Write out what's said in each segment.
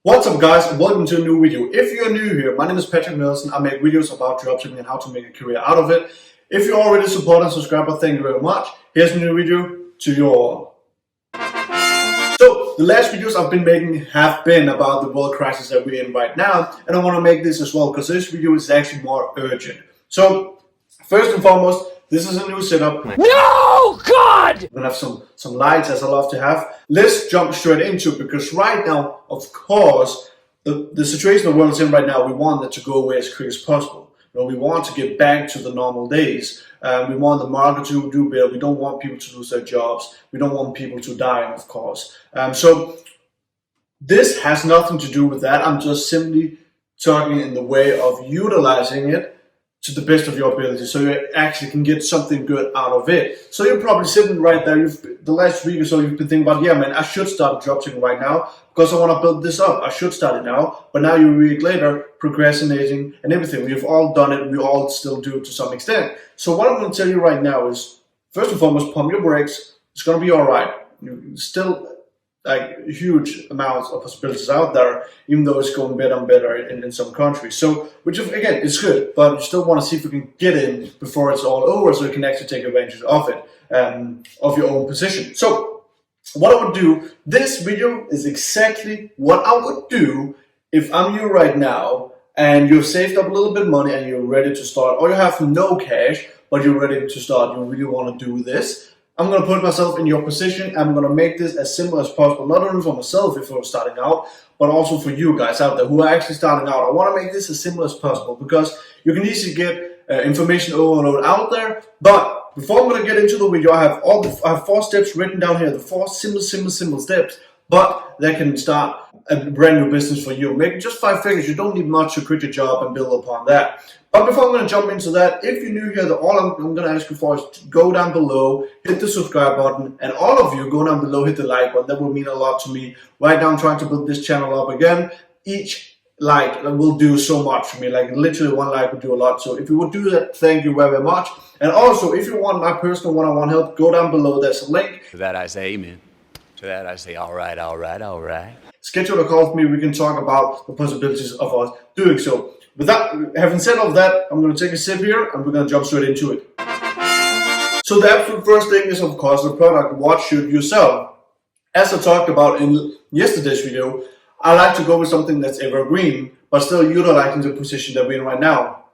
What's up guys, and welcome to a new video. If you're new here, my name is Patrick Nelson. I make videos about dropshipping and how to make a career out of it. If you're already a supporter and subscriber, thank you very much. Here's a new video to you all. So, the last videos I've been making have been about the world crisis that we're in right now, and I want to make this as well because this video is actually more urgent. So, first and foremost, this is a new setup. No, God! We're gonna have some lights, as I love to have. Let's jump straight into it, because right now, of course, the situation the world is in right now, we want it to go away as quick as possible. You know, we want to get back to the normal days. We want the market to do better. We don't want people to lose their jobs. We don't want people to die, of course. So this has nothing to do with that. I'm just simply talking in the way of utilizing it to the best of your ability, so you actually can get something good out of it. So you're probably sitting right there, the last week or so you've been thinking about, yeah man, I should start dropshipping right now because I want to build this up. I should start it now. But now you're a week later, procrastinating and everything. We've all done it, we all still do it to some extent. So what I'm going to tell you right now is, first and foremost, pump your brakes. It's going to be alright. You still like huge amounts of possibilities out there, even though it's going better and better in some countries. So, which again is good, but you still want to see if you can get in before it's all over, so you can actually take advantage of it, of your own position. So, what I would do, this video is exactly what I would do if I'm you right now and you've saved up a little bit of money and you're ready to start, or you have no cash but you're ready to start. You really want to do this. I'm going to put myself in your position. I'm going to make this as simple as possible, not only for myself if I'm starting out, but also for you guys out there who are actually starting out. I want to make this as simple as possible because you can easily get information overload out there. But before I'm going to get into the video, I have 4 steps written down here, the 4 simple steps, but that can start a brand new business for you. Maybe just 5 figures. You don't need much to quit your job and build upon that. But before I'm going to jump into that, if you're new here, all I'm going to ask you for is to go down below, hit the subscribe button, and all of you go down below, hit the like button. That will mean a lot to me. Right now I'm trying to build this channel up again. Each like will do so much for me. Like literally 1 like would do a lot. So if you would do that, thank you very, very much. And also, if you want my personal one-on-one help, go down below. There's a link. To that I say amen. To that I say all right, all right, all right. Schedule a call with me. We can talk about the possibilities of us doing so. With that, having said all of that, I'm going to take a sip here and we're going to jump straight into it. So the absolute first thing is, of course, the product. What should you sell? As I talked about in yesterday's video, I like to go with something that's evergreen, but still utilizing the position that we're in right now.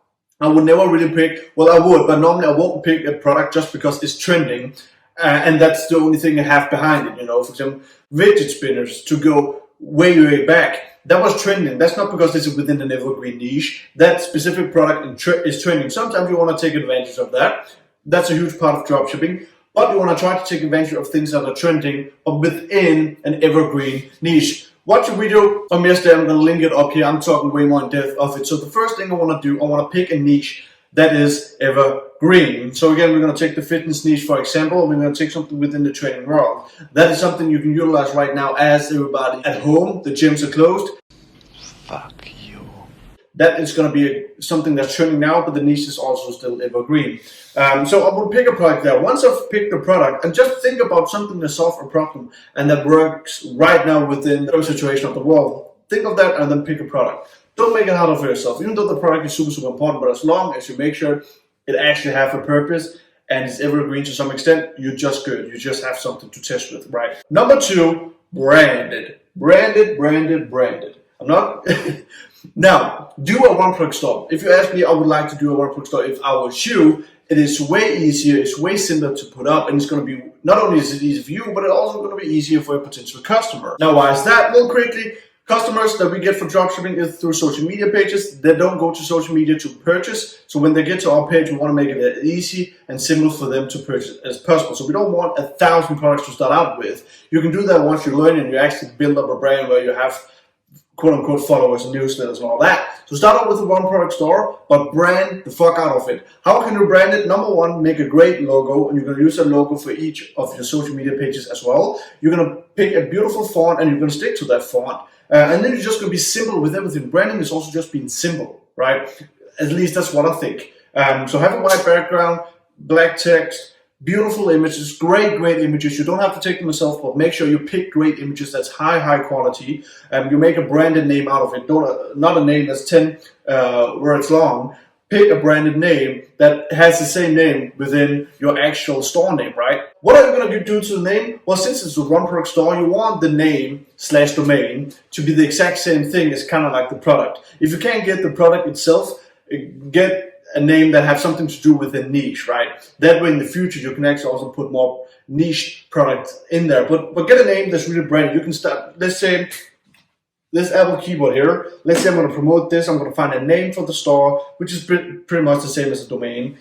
I would never really pick, well I would, but normally I won't pick a product just because it's trending. And that's the only thing I have behind it, you know. For example, fidget spinners, to go way back. That was trending. That's not because this is within an evergreen niche. That specific product is trending. Sometimes you want to take advantage of that. That's a huge part of dropshipping. But you want to try to take advantage of things that are trending, but within an evergreen niche. Watch a video from yesterday. I'm going to link it up here. I'm talking way more in depth of it. So the first thing I want to do, I want to pick a niche that is evergreen. So again, we're going to take the fitness niche, for example. We're going to take something within the training world. That is something you can utilize right now as everybody at home. The gyms are closed. Fuck you. That is going to be something that's trending now, but the niche is also still evergreen. So I will pick a product there. Once I've picked the product, and just think about something that solves a problem and that works right now within the situation of the world. Think of that and then pick a product. Don't make it harder for yourself, even though the product is super important, but as long as you make sure it actually has a purpose and it's evergreen to some extent, you're just good. You just have something to test with, right? Number 2, branded. Branded. I'm not... Now, do a one-product store. If you ask me, I would like to do a one-product store if I was you. It is way easier, it's way simpler to put up, and it's going to be, not only is it easy for you, but it's also going to be easier for a potential customer. Now, why is that? Well, quickly, customers that we get for dropshipping is through social media pages. They don't go to social media to purchase. So when they get to our page, we want to make it as easy and simple for them to purchase as possible. So we don't want 1,000 products to start out with. You can do that once you learn and you actually build up a brand where you have quote-unquote followers and newsletters and all that. So start out with a one-product store, but brand the fuck out of it. How can you brand it? Number 1, make a great logo, and you're going to use a logo for each of your social media pages as well. You're going to pick a beautiful font and you're going to stick to that font. And then you're just going to be simple with everything. Branding is also just being simple, right? At least that's what I think. So have a white background, black text, beautiful images, great images. You don't have to take them yourself, but make sure you pick great images that's high quality. You make a branded name out of it. Not a name that's 10 words long. Pick a branded name that has the same name within your actual store name, right? What are you going to do to the name? Well, since it's a one product store, you want the name / domain to be the exact same thing as kind of like the product. If you can't get the product itself, get a name that has something to do with a niche, right? That way in the future you can actually also put more niche products in there. But get a name that's really branded. You can start, let's say, this Apple keyboard here. Let's say I'm going to promote this. I'm going to find a name for the store, which is pretty much the same as a domain.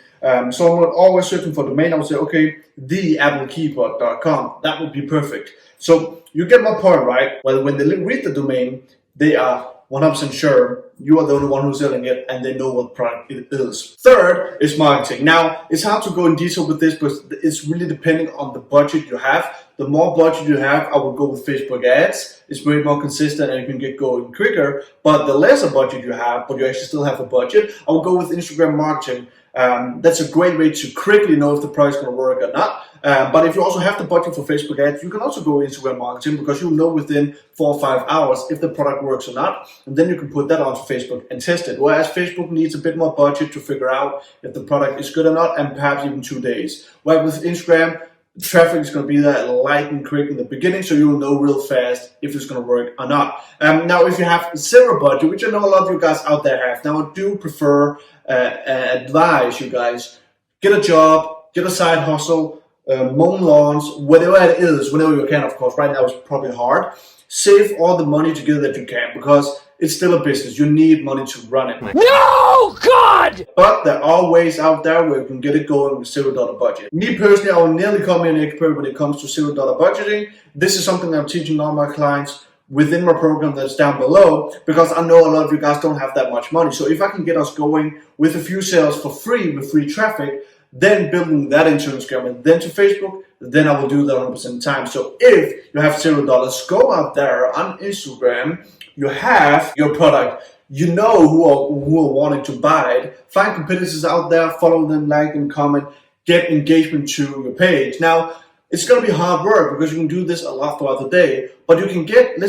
So I'm always searching for domain. I would say, okay, theapplekeyboard.com. That would be perfect. So you get my point, right? Well, when they read the domain, they are 100% sure you are the only one who's selling it and they know what product it is. Third is marketing. Now, it's hard to go in detail with this, but it's really depending on the budget you have. The more budget you have, I would go with Facebook ads. It's way more consistent and you can get going quicker. But the lesser budget you have, but you actually still have a budget, I would go with Instagram marketing. That's a great way to quickly know if the product's going to work or not. But if you also have the budget for Facebook ads, you can also go Instagram marketing because you'll know within 4 or 5 hours if the product works or not. And then you can put that onto Facebook and test it. Whereas Facebook needs a bit more budget to figure out if the product is good or not, and perhaps even 2 days. Whereas with Instagram, traffic is going to be there lightning quick in the beginning, so you'll know real fast if it's going to work or not. Now, if you have zero budget, which I know a lot of you guys out there have, now I do prefer, advise you guys, get a job, get a side hustle, mow lawns, whatever it is, whenever you can, of course. Right now it's probably hard. Save all the money together that you can, because it's still a business. You need money to run it. No, God! But there are ways out there where you can get it going with $0 budget. Me personally, I will nearly call me an expert when it comes to $0 budgeting. This is something I'm teaching all my clients within my program that's down below, because I know a lot of you guys don't have that much money. So if I can get us going with a few sales for free, with free traffic, then building that into Instagram and then to Facebook, then I will do that 100% of the time. So if you have $0, go out there on Instagram, you have your product, you know who are wanting to buy it, find competitors out there, follow them, like them, comment, get engagement to your page. Now, it's going to be hard work because you can do this a lot throughout the day, but you can get,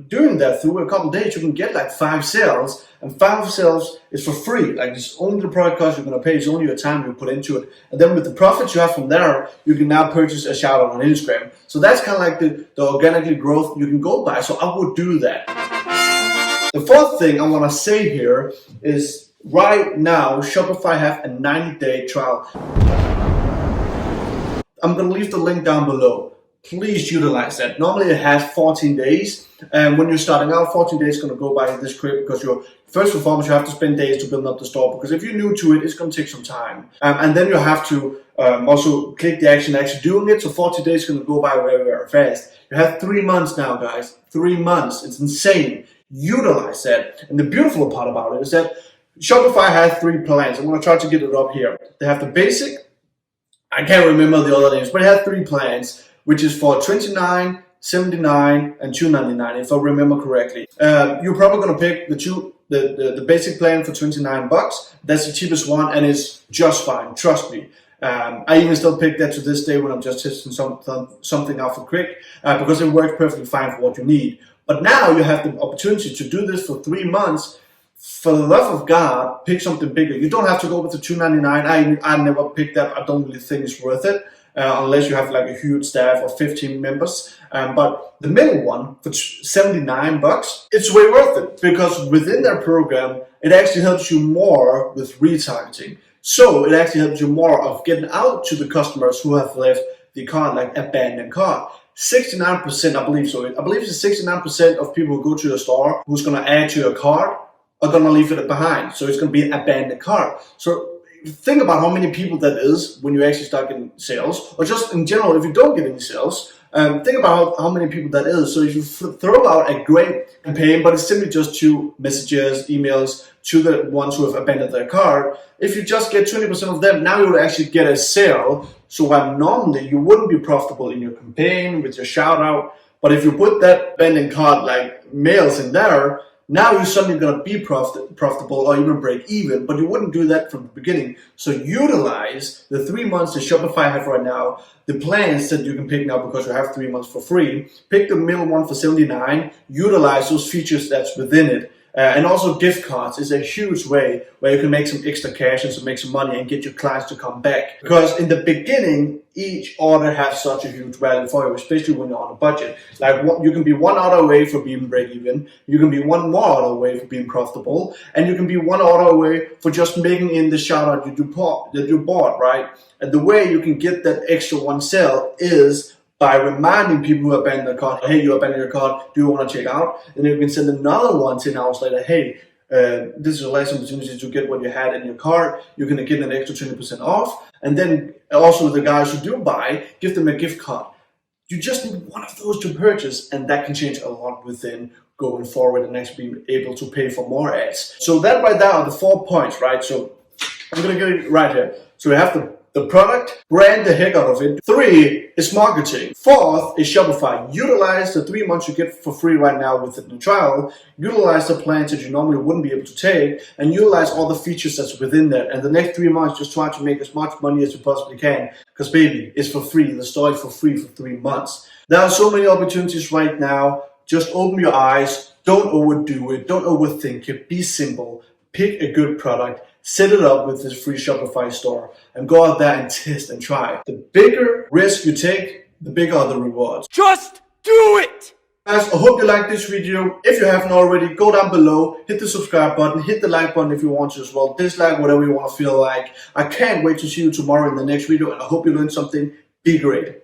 doing that through a couple of days, you can get like 5 sales, and 5 sales is for free. Like, it's only the product cost you're going to pay, it's only your time you put into it. And then with the profits you have from there, you can now purchase a shout out on Instagram. So that's kind of like the organically growth you can go by. So I would do that. The fourth thing I want to say here is right now, Shopify have a 90-day trial. I'm going to leave the link down below. Please utilize that. Normally it has 14 days. And when you're starting out, 14 days is going to go by this quick because first and foremost, you have to spend days to build up the store. Because if you're new to it, it's going to take some time. And then you have to also click the action actually doing it. So 40 days is going to go by very, very fast. You have 3 months now, guys. 3 months. It's insane. Utilize that. And the beautiful part about it is that Shopify has 3 plans. I'm going to try to get it up here. They have the basic. I can't remember the other names, but it has 3 plans, which is for $29, $79, and $299, if I remember correctly. You're probably going to pick the basic plan for $29. That's the cheapest one, and it's just fine. Trust me. I even still pick that to this day when I'm just testing something out for quick, because it works perfectly fine for what you need. But now you have the opportunity to do this for 3 months. For the love of God, pick something bigger. You don't have to go with the $299. I never picked that. I don't really think it's worth it, unless you have like a huge staff of 15 members. But the middle one for $79, it's way worth it, because within their program, it actually helps you more with retargeting. So it actually helps you more of getting out to the customers who have left the cart, like abandoned cart. 69%, I believe so. I believe it's 69% of people who go to your store who's going to add to your cart are going to leave it behind. So it's going to be an abandoned cart. So think about how many people that is when you actually start getting sales, or just in general, if you don't get any sales, think about how many people that is. So if you throw out a great campaign, but it's simply just 2 messages, emails to the ones who have abandoned their cart, if you just get 20% of them, now you will actually get a sale. So while normally you wouldn't be profitable in your campaign with your shout out, but if you put that abandoned cart like mails in there, Now you're suddenly going to be profitable or even break even, but you wouldn't do that from the beginning. So utilize the 3 months that Shopify have right now, the plans that you can pick now because you have 3 months for free. Pick the middle one for $79. Utilize those features that's within it. And also gift cards is a huge way where you can make some extra cash and make some money and get your clients to come back. Because in the beginning, each order has such a huge value for you, especially when you're on a budget. Like you can be one order away from being break even, you can be one more order away from being profitable, and you can be one order away for just making in the shout out that you bought, right? And the way you can get that extra one sale is by reminding people who abandoned their cart, hey, you abandoned your cart, do you want to check out? And you can send another one 10 hours later, hey, this is your last opportunity to get what you had in your cart. You're going to get an extra 20% off. And then also the guys who do buy, give them a gift card. You just need one of those to purchase, and that can change a lot within going forward and actually being able to pay for more ads. So that right there are the 4 points, right? So I'm going to get it right here. So we have the product, brand the heck out of it. 3 is marketing. 4th is Shopify. Utilize the 3 months you get for free right now with the trial. Utilize the plans that you normally wouldn't be able to take, and utilize all the features that's within that. And the next 3 months, just try to make as much money as you possibly can. Because baby, it's for free. The store is for free for 3 months. There are so many opportunities right now. Just open your eyes. Don't overdo it. Don't overthink it. Be simple. Pick a good product. Set it up with this free Shopify store and go out there and test and try. The bigger risk you take, the bigger are the rewards. Just do it! Guys, I hope you liked this video. If you haven't already, go down below, hit the subscribe button, hit the like button if you want to as well. Dislike, whatever you want to feel like. I can't wait to see you tomorrow in the next video, and I hope you learned something. Be great.